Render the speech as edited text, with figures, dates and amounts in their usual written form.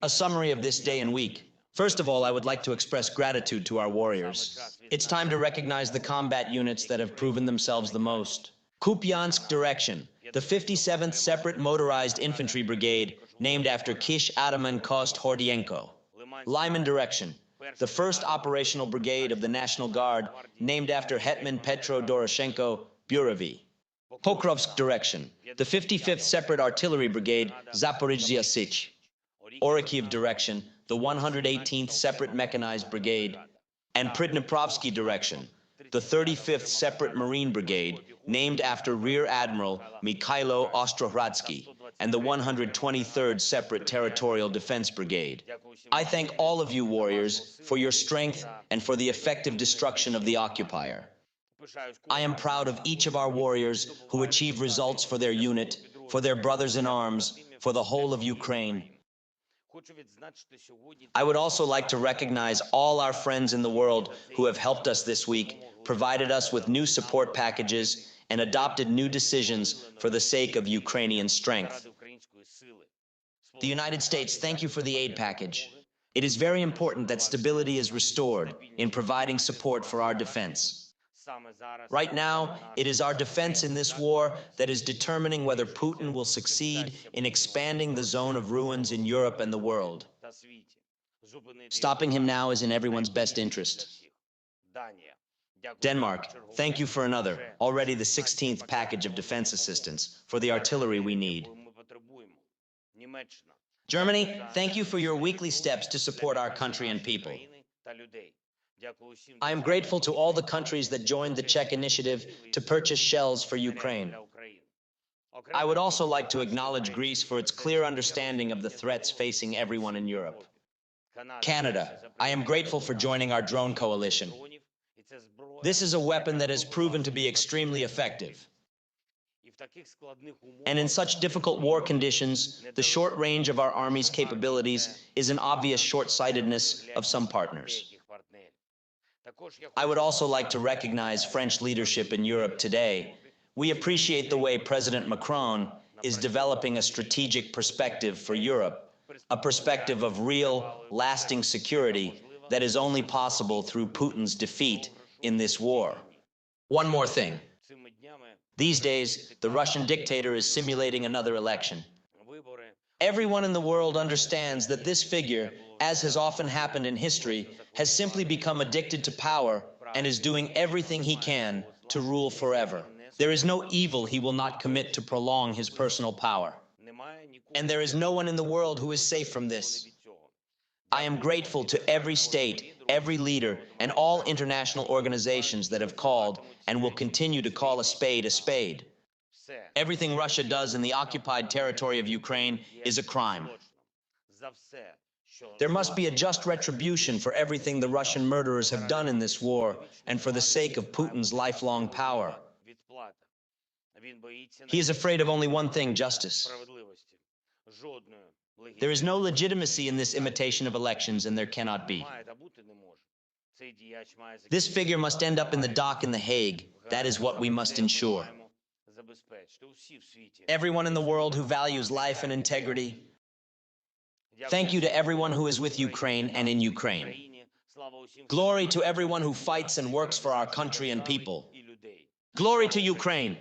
A summary of this day and week. First of all, I would like to express gratitude to our warriors. It's time to recognize the combat units that have proven themselves the most. Kupiansk Direction, the 57th Separate Motorized Infantry Brigade, named after Kish Ataman Kost Hordienko. Lyman Direction, the 1st Operational Brigade of the National Guard, named after Hetman Petro Doroshenko Buravy. Pokrovsk Direction, the 55th Separate Artillery Brigade, Zaporizhzhia Sich. Orikhiv Direction, the 118th Separate Mechanized Brigade, and Pridniprovsky Direction, the 35th Separate Marine Brigade, named after Rear Admiral Mikhailo Ostrohradsky, and the 123rd Separate Territorial Defense Brigade. I thank all of you warriors for your strength and for the effective destruction of the occupier. I am proud of each of our warriors who achieve results for their unit, for their brothers in arms, for the whole of Ukraine. I would also like to recognize all our friends in the world who have helped us this week, provided us with new support packages, and adopted new decisions for the sake of Ukrainian strength. The United States, thank you for the aid package. It is very important that stability is restored in providing support for our defense. Right now, it is our defense in this war that is determining whether Putin will succeed in expanding the zone of ruins in Europe and the world. Stopping him now is in everyone's best interest. Denmark, thank you for another, already the 16th package of defense assistance for the artillery we need. Germany, thank you for your weekly steps to support our country and people. I am grateful to all the countries that joined the Czech initiative to purchase shells for Ukraine. I would also like to acknowledge Greece for its clear understanding of the threats facing everyone in Europe. Canada, I am grateful for joining our drone coalition. This is a weapon that has proven to be extremely effective. And in such difficult war conditions, the short range of our Army's capabilities is an obvious short-sightedness of some partners. I would also like to recognize French leadership in Europe today. We appreciate the way President Macron is developing a strategic perspective for Europe, a perspective of real, lasting security that is only possible through Putin's defeat in this war. One more thing. These days, the Russian dictator is simulating another election. Everyone in the world understands that this figure, as has often happened in history, has simply become addicted to power and is doing everything he can to rule forever. There is no evil he will not commit to prolong his personal power. And there is no one in the world who is safe from this. I am grateful to every state, every leader, and all international organizations that have called and will continue to call a spade a spade. Everything Russia does in the occupied territory of Ukraine is a crime. There must be a just retribution for everything the Russian murderers have done in this war and for the sake of Putin's lifelong power. He is afraid of only one thing: justice. There is no legitimacy in this imitation of elections, and there cannot be. This figure must end up in the dock in The Hague. That is what we must ensure. Everyone in the world who values life and integrity, thank you to everyone who is with Ukraine and in Ukraine. Glory to everyone who fights and works for our country and people. Glory to Ukraine!